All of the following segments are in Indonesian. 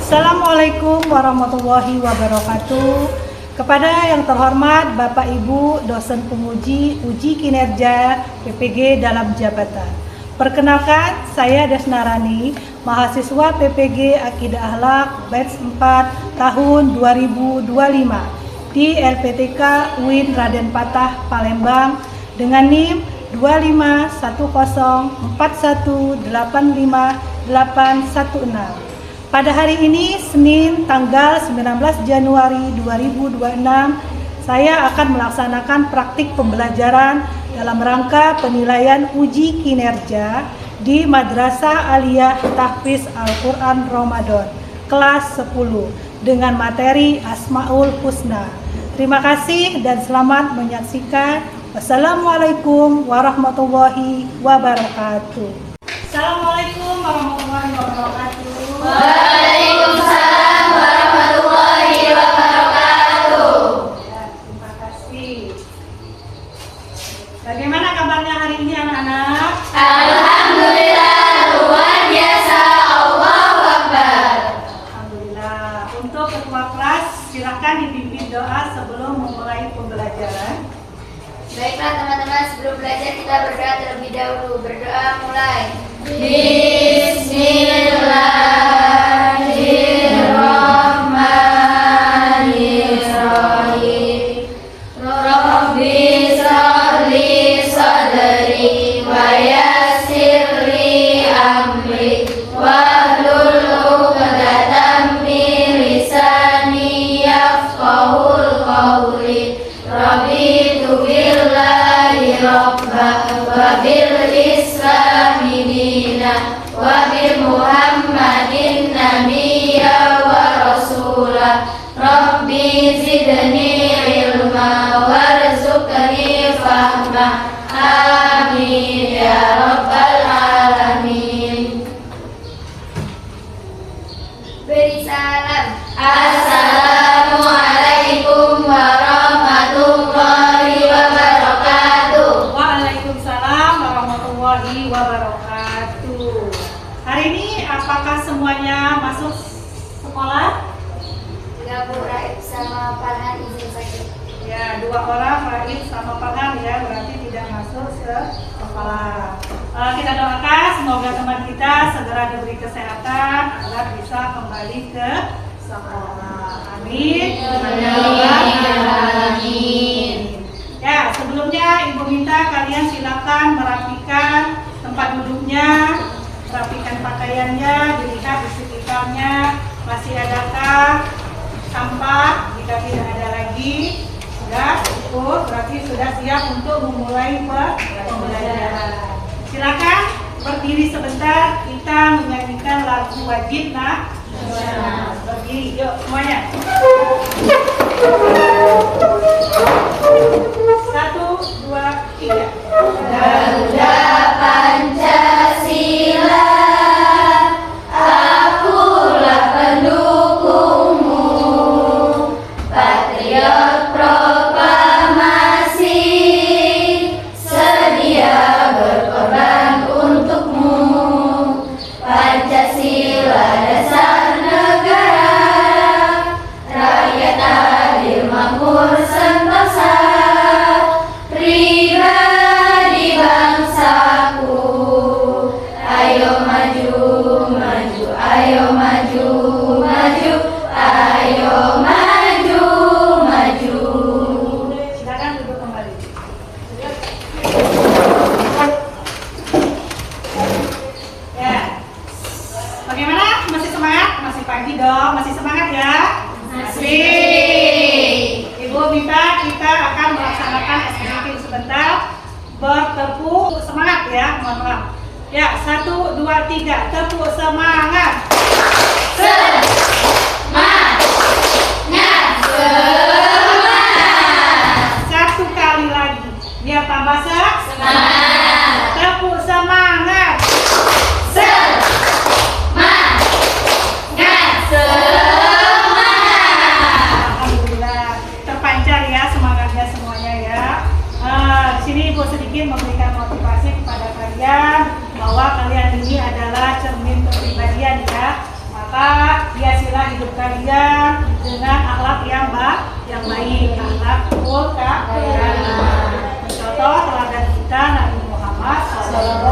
Assalamualaikum warahmatullahi wabarakatuh. Kepada yang terhormat Bapak Ibu dosen penguji uji kinerja PPG dalam jabatan. Perkenalkan, saya Desnarani, mahasiswa PPG Akidah Akhlak batch 4 tahun 2025 di LPTK UIN Raden Patah Palembang dengan NIM 251418586. Pada hari ini, Senin tanggal 19 Januari 2026, saya akan melaksanakan praktik pembelajaran dalam rangka penilaian uji kinerja di Madrasah Aliyah Tahfiz Al-Quran Ramadan, kelas 10, dengan materi Asmaul Husna. Terima kasih dan selamat menyaksikan. Wassalamualaikum warahmatullahi wabarakatuh. Assalamualaikum warahmatullahi wabarakatuh. Waalaikumsalam warahmatullahi wabarakatuh. Ya, terima kasih. Bagaimana kabarnya hari ini anak-anak? Alhamdulillah, luar biasa. Allahu Akbar. Alhamdulillah. Untuk ketua kelas, silakan dipimpin doa sebelum memulai pembelajaran. Baiklah teman-teman, sebelum belajar kita berdoa terlebih dahulu. Berdoa mulai. Bismillahirrahmanirrahim. Rabbi shrahli sadri wa yassir li amri wahlul 'uqdatam min lisani yafqahul qawli. Rabbi billahi rabba wa bil islami dina wa bi muhammadin nabiyya wa rasulah. Rabbi zidni ilma warzuqni fahma. Amin ya rabbal alamin. Beri salam. Assalamualaikum warahmatullahi wabarakatuh. Waalaikumsalam warahmatullahi wabarakatuh. Hari ini apakah semuanya masuk sekolah? Gabung Raib sama Farhan izin sakit. Ya, 2 orang, Raib sama Farhan ya, berarti tidak masuk sekolah. Kita doakan semoga teman kita segera diberi kesehatan agar bisa kembali ke sekolah. Amin. Amin. Ya, sebelumnya Ibu minta kalian silakan merapikan tempat duduknya, rapikan pakaiannya, dilihat di sekitarnya masih adakah sampah. Jika tidak ada lagi, sudah cukup, berarti sudah siap untuk memulai pembelajaran. Silakan berdiri sebentar, kita menyanyikan lagu wajib nasional. Berdiri, yuk semuanya. 1, 2, 3. Garuda Pancasila, akulah pendukungmu. Patriot proklamasi, sedia berkorban untukmu. Pancasila dasar negara, rakyat adil makmur sentosa. Pribadi bangsaku, ayo maju, maju, ayo maju, maju, ayo maju, maju. Silakan duduk kembali. Ya. Bagaimana? Masih semangat? Masih pagi dong. Masih semangat ya? Masih. Ibu minta kita akan melaksanakan activity sebentar. Bertepuk semangat ya, mohon maaf. Ya, 1, 2, 3. Tepuk semangat. Semangat, semangat. 1 kali lagi. Biar tambah Semangat, tepuk semangat. semangat, semangat. Alhamdulillah, terpancar ya semangatnya semuanya ya. Di sini Ibu sedikit memberikan motivasi kepada kalian bahwa kalian ini adalah cermin kepribadian ya. Maka hiasi sila hidup kalian dengan akhlak yang baik, akhlak karimah. Contoh teladan kita Nabi Muhammad SAW.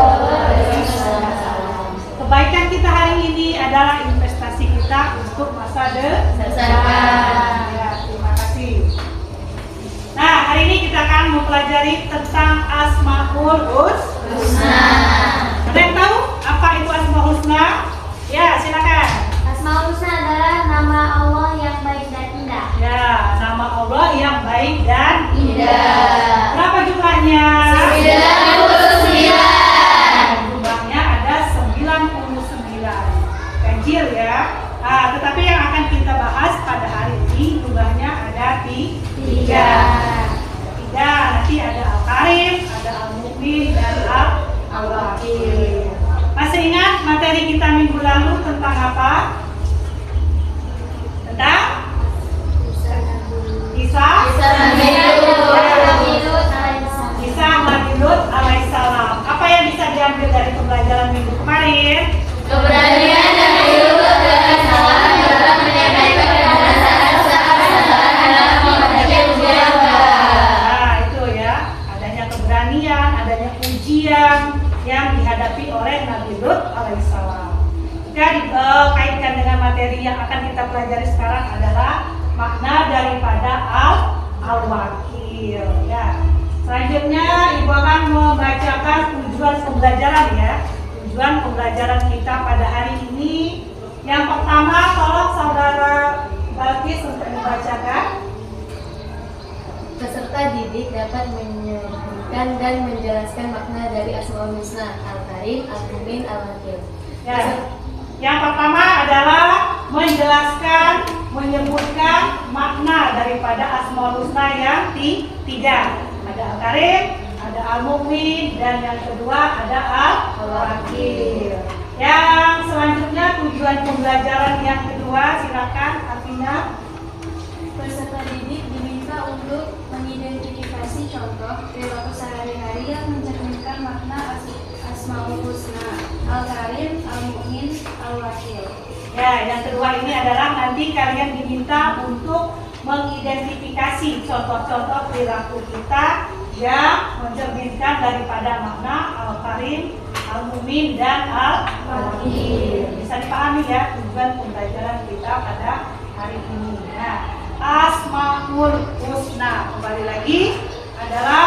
Kebaikan kita hari ini adalah investasi kita untuk masa depan. Ya, terima kasih. Nah, hari ini kita akan mempelajari tentang Asmaul Husna. Ada yang tahu apa itu Asmaul Husna? Ya, silakan. Asmaul Husna adalah nama Allah yang baik dan indah. Ya, nama Allah yang baik dan Indah. berapa jumlahnya? 99. Jumlahnya ada 99. Ganjil ya. Tetapi yang akan kita bahas pada hari ini jumlahnya ada 3. Nanti ada Al-Karim, ada Al-Mu'min, dan Al-Wakil. Masih ingat materi kita minggu lalu tentang apa? Tentang Kisah Nabi Lut alaihissalam. Apa yang bisa diambil dari pembelajaran minggu kemarin? Keberanian Nabi Lut alaihissalam dalam menyampaikan kebenaran saat dalam menghadapi ujian. Nah, itu ya, adanya keberanian, adanya ujian yang dihadapi oleh Nabi Lut alaihissalam. Jadi kaitkan dengan materi yang akan kita pelajari sekarang adalah makna daripada al-wakil ya. Selanjutnya Ibu akan membacakan tujuan pembelajaran ya. Tujuan pembelajaran kita pada hari ini. Yang pertama, tolong saudara Balkis untuk membacakan. Peserta didik dapat menyebutkan dan menjelaskan makna dari Asmaul Husna, Al-Karim, Al-Mu'min, Al-Wakil. Ya. Yang pertama adalah menjelaskan, menyebutkan makna daripada Asmaul Husna yang 3. Ada Al-Karim, ada Al-Mu'min, dan yang kedua ada Al-Wakil. Yang selanjutnya tujuan pembelajaran yang kedua, silakan Afina. Peserta didik diminta untuk mengidentifikasi contoh perilaku sehari-hari yang mencerminkan makna Asmaul Husna, Al-Karim, Al-Mu'min, Al-Wakil. Ya, yang kedua ini adalah nanti kalian diminta untuk mengidentifikasi contoh-contoh perilaku kita yang mencerminkan daripada makna Al-Karim, Al-Mu'min, dan Al-Wakil. Bisa dipahami ya tujuan pembelajaran kita pada hari ini. Nah, Asmaul Husna kembali lagi adalah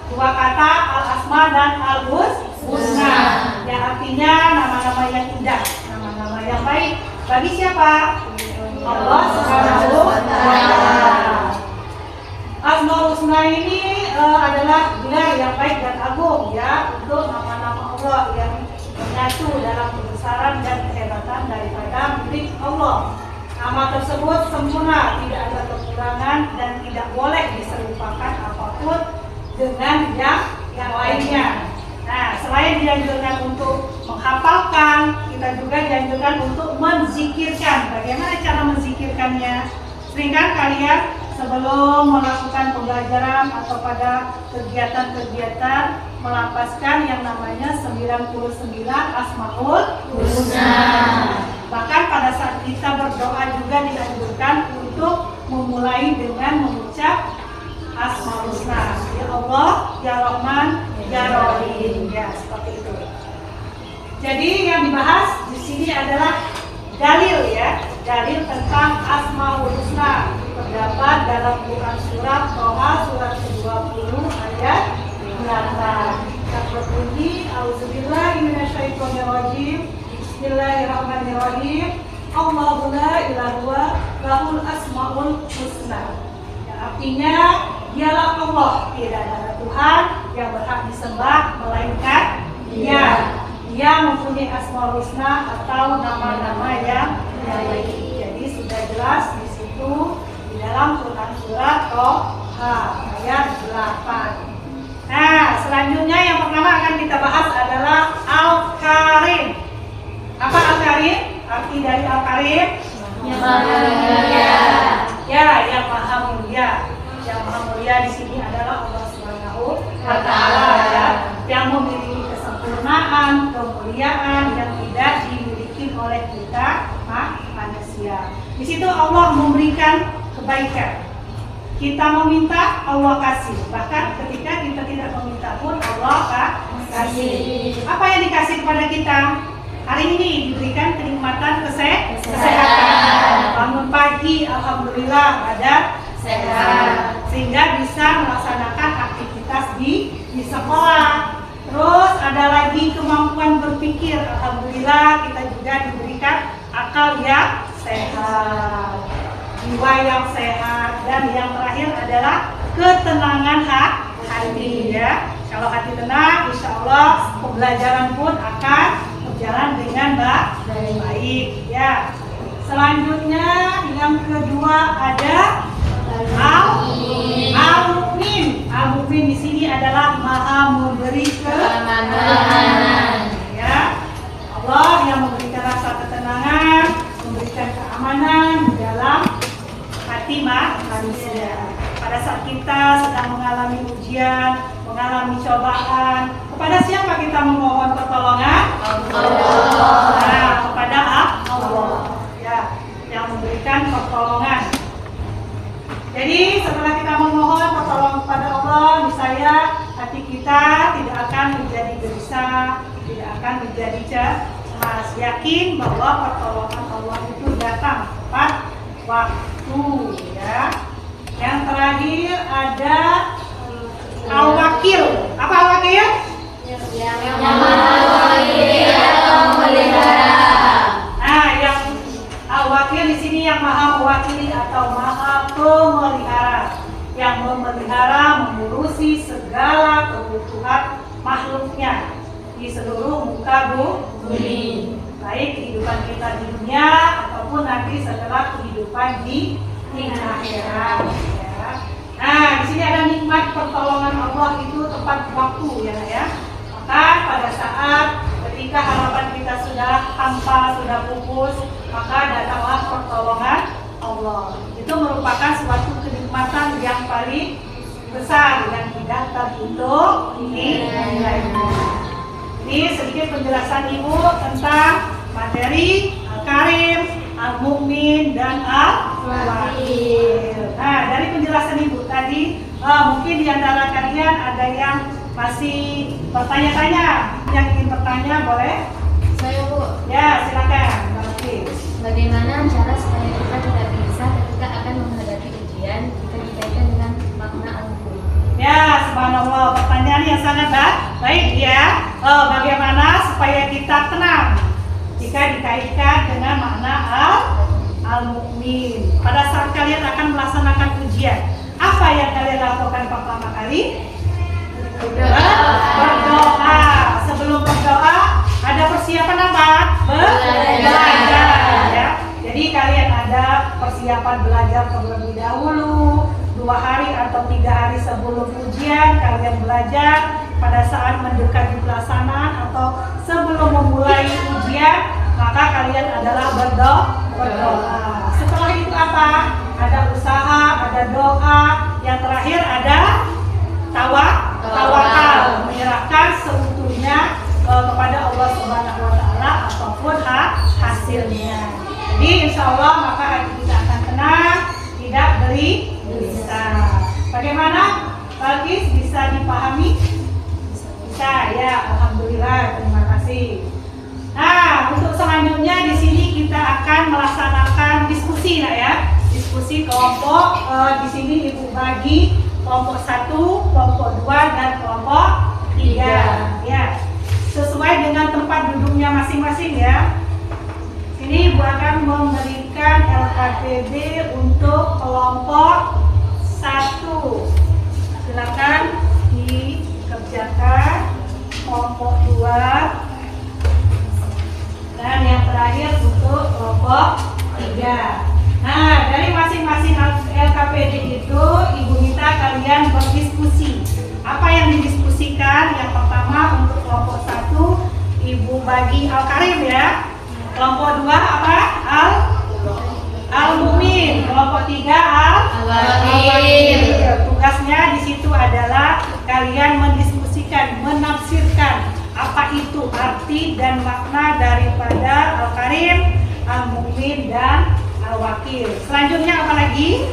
dua kata Al-Asma dan Al-Husna yang artinya nama-nama yang indah, nama-nama yang baik. Bagi siapa? Allah Subhanahu wa Ta'ala. Asmaul Husna ini adalah gelar yang baik dan agung ya untuk nama-nama Allah yang menyatu dalam kebesaran dan kehebatan daripada milik Allah. Nama tersebut sempurna, tidak ada kekurangan dan tidak boleh diserupakan apapun dengan yang lainnya. Nah, selain dianjurkan untuk menghafalkan, kita juga dianjurkan untuk menzikirkan. Bagaimana cara menzikirkannya? Sering kan kalian sebelum melakukan pembelajaran atau pada kegiatan-kegiatan melapaskan yang namanya 99 Asmaul Husna. Bahkan pada saat kita berdoa juga dianjurkan untuk memulai dengan mengucap Asmaul Husna. Ya Allah, Ya Rahman, Ya Rahim. Ya, seperti itu. Jadi yang dibahas di sini adalah dalil ya, dalil tentang Asmaul Husna. Terdapat dalam Quran surat Toha surat ke-20 ayat 8. Yang berbunyi Auzubillahi minasyaitonirrajim. Bismillahirrahmanirrahim. Allahu la ilaha illa lahul asmaul husna. Yang artinya dialah Allah, tidak ada Tuhan yang berhak disembah melainkan Dia. Dia mempunyai Asmaul Husna atau nama-nama yang baik. Jadi sudah jelas di situ di dalam Quran surat Toha ayat 8. Nah, selanjutnya yang pertama akan kita bahas adalah Al-Karim. Apa Al-Karim? Arti dari Al-Karim? Yang Maha Mulia. Ya, yang Maha Mulia. Yang Maha Mulia di sini adalah Allah Subhanahu wa Ta'ala ya, yang memiliki kesempurnaan, kemuliaan yang tidak dimiliki oleh kita manusia. Di situ Allah memberikan kebaikan. Kita meminta, Allah kasih. Bahkan ketika kita tidak meminta pun Allah kasih. Apa yang dikasih kepada kita? Hari ini diberikan kenikmatan kesehatan. Bangun pagi, alhamdulillah ada sehat, sehingga bisa melaksanakan aktivitas di sekolah. Terus ada lagi kemampuan berpikir, alhamdulillah kita juga diberikan akal yang sehat, jiwa yang sehat, dan yang terakhir adalah ketenangan hati ya. Kalau hati tenang, insya Allah pembelajaran pun akan berjalan dengan baik ya. Selanjutnya yang kedua ada Al-Mu'min. Al-Mu'min di sini adalah Maha memberi keamanan. Ya, Allah yang memberikan rasa ketenangan, memberikan keamanan di dalam hati manusia. Pada saat kita sedang mengalami ujian, mengalami cobaan, kepada siapa kita memohon pertolongan? Allah. Nah, kepada Allah ya, yang memberikan pertolongan. Jadi setelah kita memohon pertolongan kepada Allah, misalnya hati kita tidak akan menjadi gelisah, tidak akan menjadi cemas. Yakin bahwa pertolongan Allah itu datang tepat waktu ya. Yang terakhir ada Al-Wakil. Apa Al-Wakil? Yang mewakili atau memelihara. Nah, yang Al-Wakil di sini yang maha mewakili atau maha pemelihara, yang memelihara, mengurusi segala kebutuhan makhluknya di seluruh muka bumi, baik kehidupan kita di dunia ataupun nanti setelah kehidupan di akhirat. Ya. Nah, di sini ada nikmat pertolongan Allah itu tepat waktu ya. Maka pada saat ketika harapan kita sudah hampa, sudah pupus, maka datanglah pertolongan Allah. Itu merupakan suatu kenikmatan yang paling besar yang tidak terhitung nilainya. Ini sedikit penjelasan Ibu tentang materi Al-Karim, Al-Mu'min, dan Al-Wakil. Nah, dari penjelasan Ibu tadi, mungkin di antara kalian ada yang masih bertanya-tanya, yang ingin bertanya boleh? Saya Bu, Ya, silakan. Oke. bagaimana cara supaya kita tidak bisa ketika akan menghadapi ujian jika dikaitkan dengan makna al-mu'min? Ya, subhanallah, pertanyaan yang sangat baik ya. Bagaimana supaya kita tenang jika dikaitkan dengan makna al-mu'min? Pada saat kalian akan melaksanakan ujian, apa yang kalian lakukan pertama kali? Berdoa. Sebelum berdoa ada persiapan apa? Belajar ya. Jadi kalian ada persiapan belajar terlebih dahulu, 2 hari atau 3 hari sebelum ujian kalian belajar. Pada saat mendekati pelaksanaan atau sebelum memulai ujian, maka kalian adalah berdoa. Setelah itu apa? Ada usaha, ada doa. Yang terakhir ada tawakal, menyerahkan seutuhnya kepada Allah Subhanahu wa taala ataupun hasilnya. Jadi insya Allah maka hati kita akan tenang, tidak gelisah. Bagaimana Balkis, bisa dipahami? Bisa ya, alhamdulillah, terima kasih. Nah, untuk selanjutnya di sini kita akan melaksanakan diskusi ya. Diskusi kelompok. Di sini Ibu bagi kelompok 1, kelompok 2, dan kelompok 3 ya. Sesuai dengan tempat duduknya masing-masing ya. Ini Ibu akan memberikan LKPD untuk kelompok 1. Silakan dikerjakan. Kelompok 2, dan yang terakhir untuk kelompok 3. Nah, dari masing-masing LKPD itu Ibu minta kalian berdiskusi. Apa yang didiskusikan? Yang pertama untuk kelompok 1 Ibu bagi Al-Karim ya. Kelompok 2 apa? Al-Mu'min. Kelompok 3 Al-Wakil. Tugasnya di situ adalah kalian mendiskusikan, menafsirkan apa itu arti dan makna daripada Al-Karim, al-mu'min dan al-wakil. Selanjutnya apa lagi?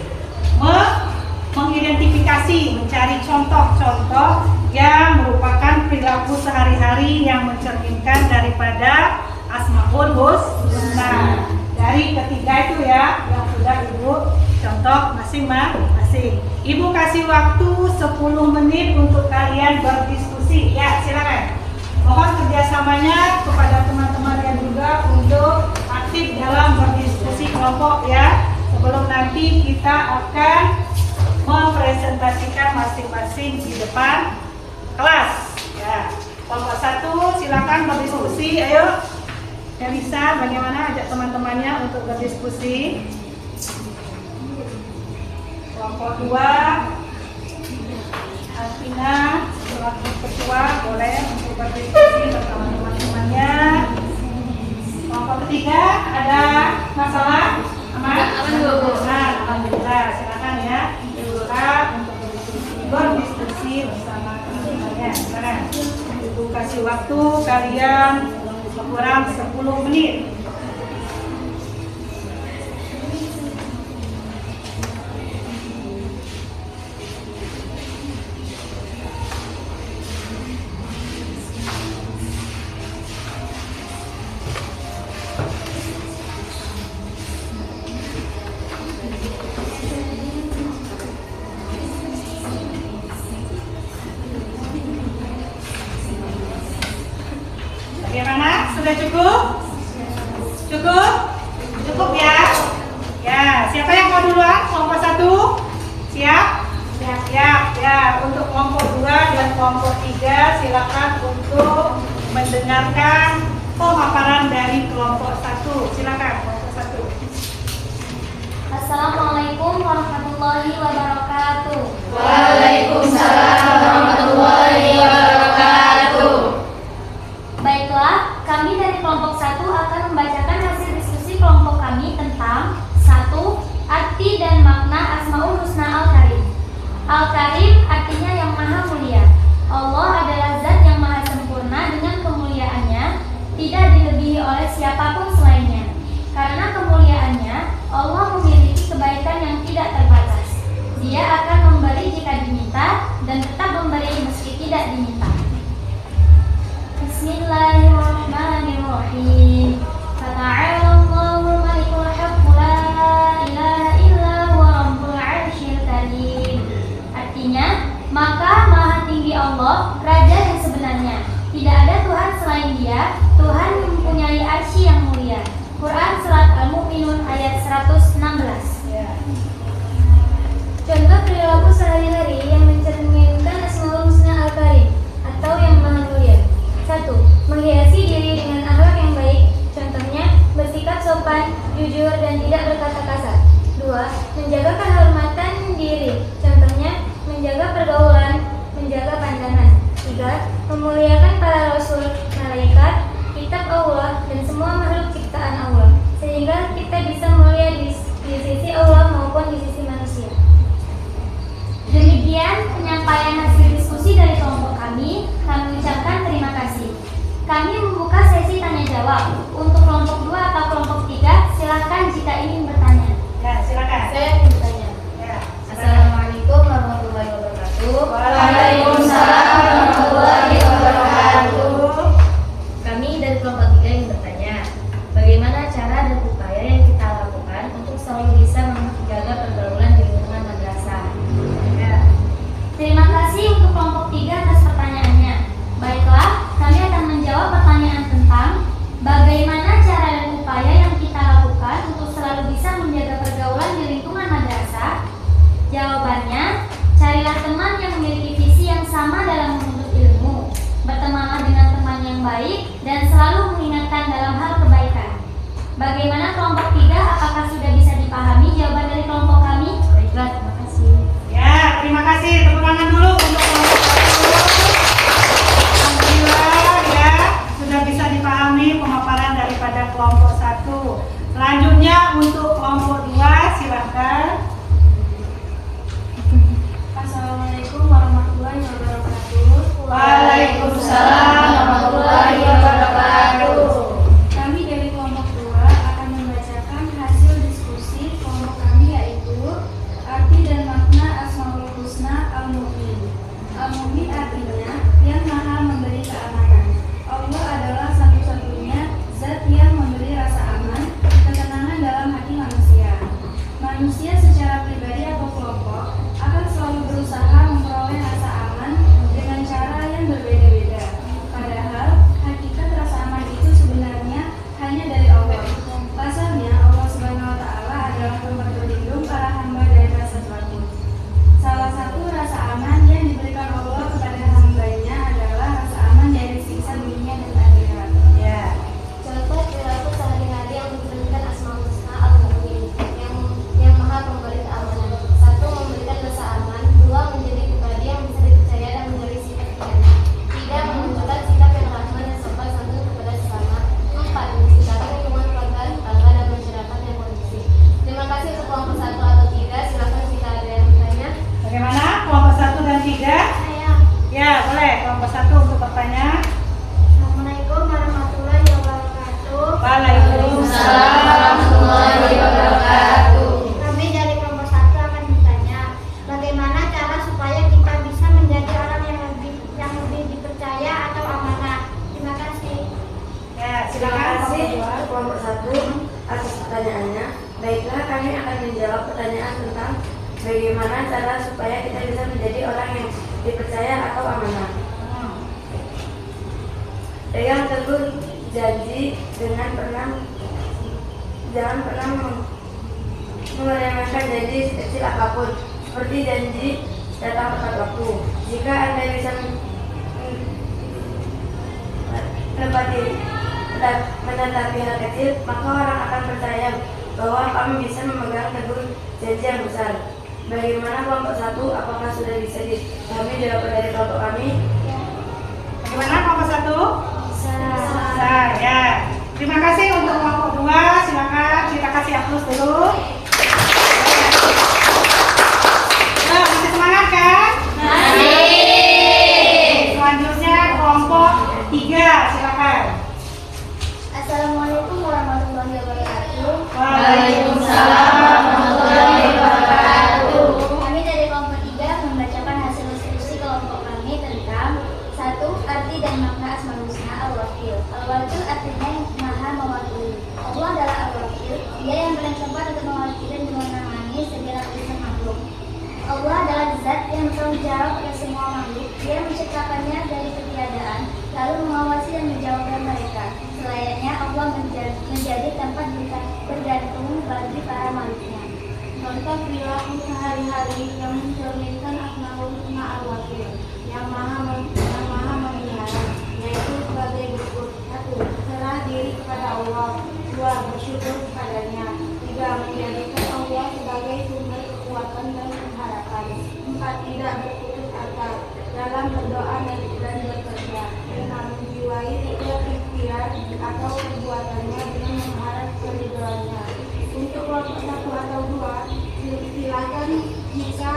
Mengidentifikasi, mencari contoh-contoh yang merupakan perilaku sehari-hari yang mencerminkan daripada Asmaul Husna. Dari ketiga itu ya, yang sudah Ibu contoh masing-masing. Ibu kasih waktu 10 menit untuk kalian berdiskusi. Ya, silakan. Mohon kerjasamanya kepada teman-teman yang juga untuk aktif dalam berdiskusi kelompok ya. Sebelum nanti kita akan mempresentasikan masing-masing di depan kelas. Ya, kelompok 1 silakan berdiskusi. Ayo, yang bisa bagaimana ajak teman-temannya untuk berdiskusi. Kelompok 2, Alvina selaku ketua boleh untuk berdiskusi bersama teman-temannya. Kelompok 3 ada masalah? Aman? Alhamdulillah, silakan ya. Untuk berdiskusi bersama teman-temannya. Silakan. Ibu kasih waktu kalian kurang 10 menit. Bagaimana? Sudah cukup? Cukup? Cukup ya? Ya, siapa yang mau duluan? Kelompok 1? Siap? Siap. Ya, untuk kelompok 2 dan kelompok 3 silakan untuk mendengarkan pemaparan dari kelompok 1. Silakan kelompok 1. Assalamualaikum warahmatullahi wabarakatuh. Waalaikumsalam warahmatullahi wabarakatuh. Baiklah, kami dari kelompok 1 akan membacakan hasil diskusi kelompok kami tentang 1. Arti dan makna Asmaul Husna Al-Karim. Al-Karim artinya yang maha mulia. Allah adalah zat yang maha sempurna dengan kemuliaannya, tidak dilebihi oleh siapapun selainnya. Karena kemuliaannya, Allah memiliki kebaikan yang tidak terbatas. Dia akan memberi jika diminta dan tetap memberi meski tidak diminta. Bismillahirrahmanirrahim. Fata'alallahu malikul haqq la ilaha illa huwa rabbul 'arsyil karim. Artinya, maka maha tinggi Allah, Raja yang sebenarnya. Tidak ada Tuhan selain Dia, Tuhan yang mempunyai arsy yang mulia. Quran Surat Al-Mu'minun ayat 116. Contoh perilaku sehari-hari yang mencerminkan Asmaul Husna Al-Karim atau yang maha mulia. 1. Menghiasi diri dengan akhlak yang baik. Contohnya, bersikap sopan, jujur, dan tidak berkata kasar. 2. Menjaga kehormatan diri. Contohnya, menjaga pergaulan, menjaga pandangan. 3. Memuliakan para rasul, malaikat, kitab Allah, dan semua makhluk ciptaan Allah, sehingga kita bisa mulia di sisi Allah maupun di sisi manusia. Demikian penyampaian hasil diskusi dari kelompok kami. Kami ucapkan terima kasih. Kami membuka sesi tanya jawab. Untuk kelompok 2 atau kelompok 3, silakan jika ingin bertanya. Ya, silakan. Saya ingin bertanya. Ya, Assalamualaikum warahmatullahi wabarakatuh. Waalaikumsalam warahmatullahi wabarakatuh. Kami dari kelompok 3 ingin bertanya, bagaimana cara dan upaya yang kita lakukan untuk selalu bisa menjaga pergaulan di lingkungan madrasah? Ya. Terima kasih untuk kelompok 3 atas pertanyaannya. Baiklah, kami akan menjawab pertanyaan tentang bagaimana cara dan upaya yang kita lakukan untuk selalu bisa menjaga pergaulan di lingkungan madrasah. Jawabannya, carilah teman yang memiliki visi yang sama dalam menuntut ilmu, bertemanlah dengan teman yang baik, dan selalu mengingatkan dalam hal kebaikan. Bagaimana kelompok 3? Apakah sudah bisa dipahami jawaban dari kelompok kami? Baiklah, terima kasih. Ya, terima kasih. Tepuk tangan dulu untuk kelompok 1. Alhamdulillah ya, sudah bisa dipahami pemaparan daripada kelompok 1. Selanjutnya untuk kelompok 2, silakan. Assalamualaikum warahmatullahi wabarakatuh. Waalaikumsalam warahmatullahi wabarakatuh. Kami dari kelompok 2 akan Terima Silakan kasih kelompok dua. kelompok 1 atas pertanyaannya. Baiklah, kami akan menjawab pertanyaan tentang bagaimana cara supaya kita bisa menjadi orang yang dipercaya atau amanah. Pegang teguh janji dengan jangan pernah meremehkan janji sekecil apapun, seperti janji datang tepat waktu. Jika Anda bisa menetapi hal kecil, maka orang akan percaya bahwa kami bisa memegang teguh janji yang besar. Bagaimana kelompok 1? Apakah sudah bisa dipahami jawaban dari kelompok kami? Bagaimana kelompok 1? Bisa, ya. Terima kasih untuk kelompok 2. Silakan kita kasih aplaus dulu. Ya, masih semangat kan? Selanjutnya kelompok 3. Silakan. Assalamualaikum warahmatullahi wabarakatuh. Waalaikumsalam warahmatullahi wabarakatuh. Kami dari kelompok 3 membacakan hasil diskusi kelompok kami tentang 1. Arti dan makna Asmaul Husna Al-Wakil. Al-Wakil artinya yang maha mewakili. Allah adalah Al-Wakil, Dia yang bertempat untuk mewakili dan menangani segala urusan makhluk. Allah adalah zat yang bertanggung jawab atas semua makhluk. Dia menciptakannya dari ketiadaan, lalu mengawasi dan menjawabkan mereka. Selayaknya Allah menjadi tempat bergantung bagi para makhluknya. Contoh perilaku sehari-hari yang mencerminkan Asmaul Husna Al-Wakil yang maha memelihara, yaitu sebagai berikut: 1. Serah diri kepada Allah. 2. Bersyukur kepadanya. 3. Menjadikan Allah sebagai sumber kekuatan dan pengharapan. 4. Tidak berputus asa dalam berdoa dan bekerja. 6. Menjiwai setiap ikhtiar atau perbuatannya dengan mengharap keridhoannya. Untuk kelompok 1 atau 2, silakan jika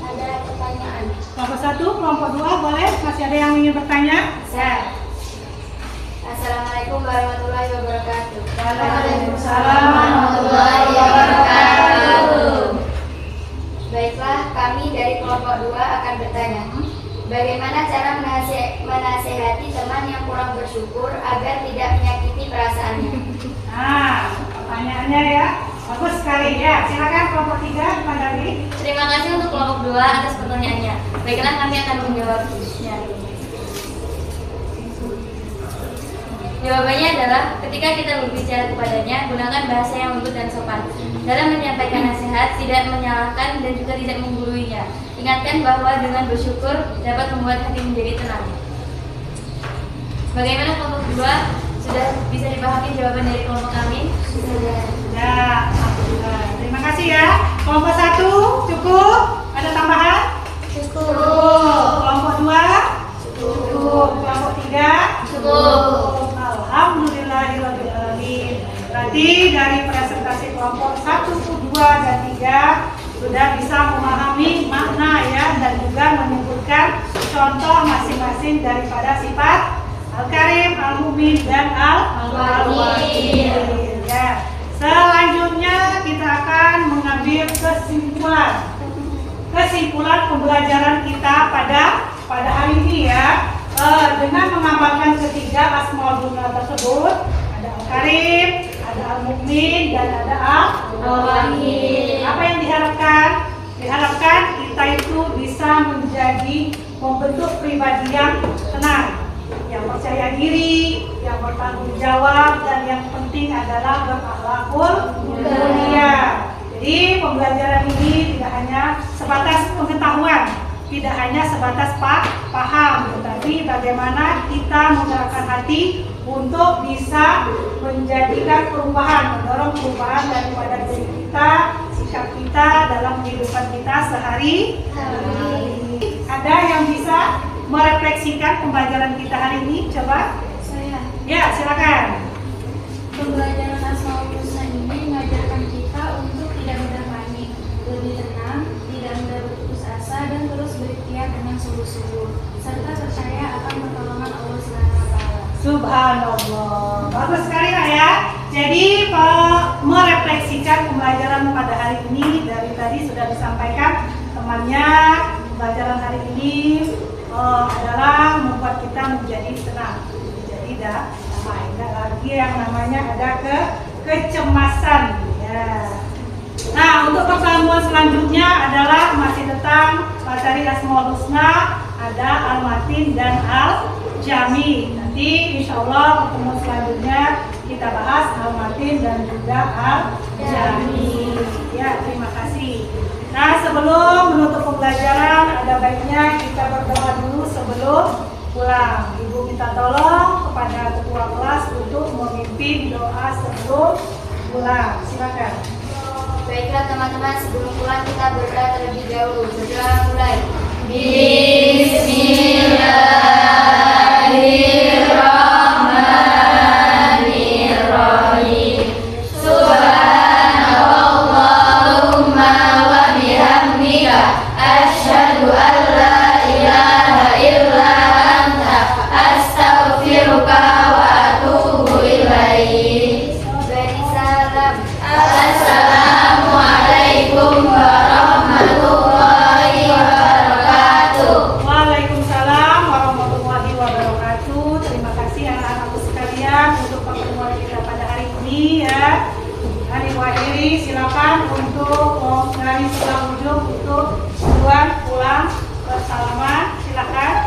ada pertanyaan. Kelompok 1, kelompok 2 boleh? Masih ada yang ingin bertanya? Assalamualaikum warahmatullahi wabarakatuh. Waalaikumsalam warahmatullahi wabarakatuh. Baiklah, kami dari kelompok 2 akan bertanya, bagaimana cara menasehati teman yang kurang bersyukur agar tidak menyakiti perasaannya? Nah, pertanyaannya ya. Bagus sekali ya. Silakan kelompok 3 ditanggapi. Terima kasih untuk kelompok 2 atas pertanyaannya. Baiklah, kami akan menjawabnya. Jawabannya adalah ketika kita berbicara kepadanya, gunakan bahasa yang lembut dan sopan. Dalam menyampaikan nasihat, tidak menyalahkan dan juga tidak mengguruinya. Ingatkan bahwa dengan bersyukur dapat membuat hati menjadi tenang. Bagaimana kelompok 2? Sudah bisa dipahami jawaban dari kelompok kami? Ya, alhamdulillah. Terima kasih ya. Kelompok 1 cukup? Ada tambahan? Cukup. Kelompok 2? Cukup. Kelompok 3? Cukup. Alhamdulillahirrahmanirrahim. Berarti dari presentasi kelompok 1, 2, dan 3 sudah bisa memahami makna ya dan juga menyebutkan contoh masing-masing daripada sifat Al-Karim, Al-Mu'min, dan Al-Wakil. Ya. Selanjutnya kita akan mengambil kesimpulan pembelajaran kita pada hari ini ya. Dengan mengamalkan ketiga Asmaul Husna tersebut, ada Al-Karim, ada Al-Mu'min, dan ada Al-Wakil. Apa yang diharapkan? Diharapkan kita itu bisa membentuk pribadi yang tenang, yang percaya diri, yang bertanggung jawab, dan yang penting adalah berakhlakul mulia. Jadi pembelajaran ini tidak hanya sebatas pengetahuan, tidak hanya sebatas paham, tetapi bagaimana kita menggerakkan hati untuk bisa menjadikan perubahan, mendorong perubahan daripada diri kita, sikap kita dalam kehidupan kita sehari-hari. Ada yang bisa merefleksikan pembelajaran kita hari ini? Coba. Saya. Ya, silakan. Pembelajaran Asmaul Husna ini mengajarkan kita untuk tidak mudah panik, lebih tenang, tidak mudah berputus asa, dan terus berikhtiar dengan sungguh-sungguh, serta percaya akan pertolongan Allah SWT. Subhanallah. Bagus sekali lah ya. Jadi merefleksikan pembelajaran pada hari ini, dari tadi sudah disampaikan temannya, pembelajaran hari ini adalah membuat kita menjadi tenang, menjadi damai. lagi yang namanya ada kecemasan. Ya. Nah, untuk pertemuan selanjutnya adalah masih tentang materi Asmaul Husna, ada Al-Matin dan Al-Jami. Nanti insya Allah pertemuan selanjutnya kita bahas Al-Matin dan juga Al-Jami. Ya, terima kasih. Nah, sebelum menutup pembelajaran, ada baiknya kita berdoa dulu sebelum pulang. Ibu minta tolong kepada ketua kelas untuk memimpin doa sebelum pulang. Silakan. Baiklah teman-teman, sebelum pulang kita berdoa terlebih dahulu. Berdoa mulai. Bismillahirrahmanirrahim. Subhanallahumma wa bihamdika asyhadu an la ilaha illa anta astaghfiruka wa atubu ilaik. Beri salam. Assalamualaikum warahmatullahi wabarakatuh. Waalaikumsalam warahmatullahi wabarakatuh. Terima kasih anak-anakku sekalian untuk pertemuan kita pada hari ini ya. Hari Wahiri, silakan untuk dari selang ujung untuk duluan pulang bersalaman. Silakan.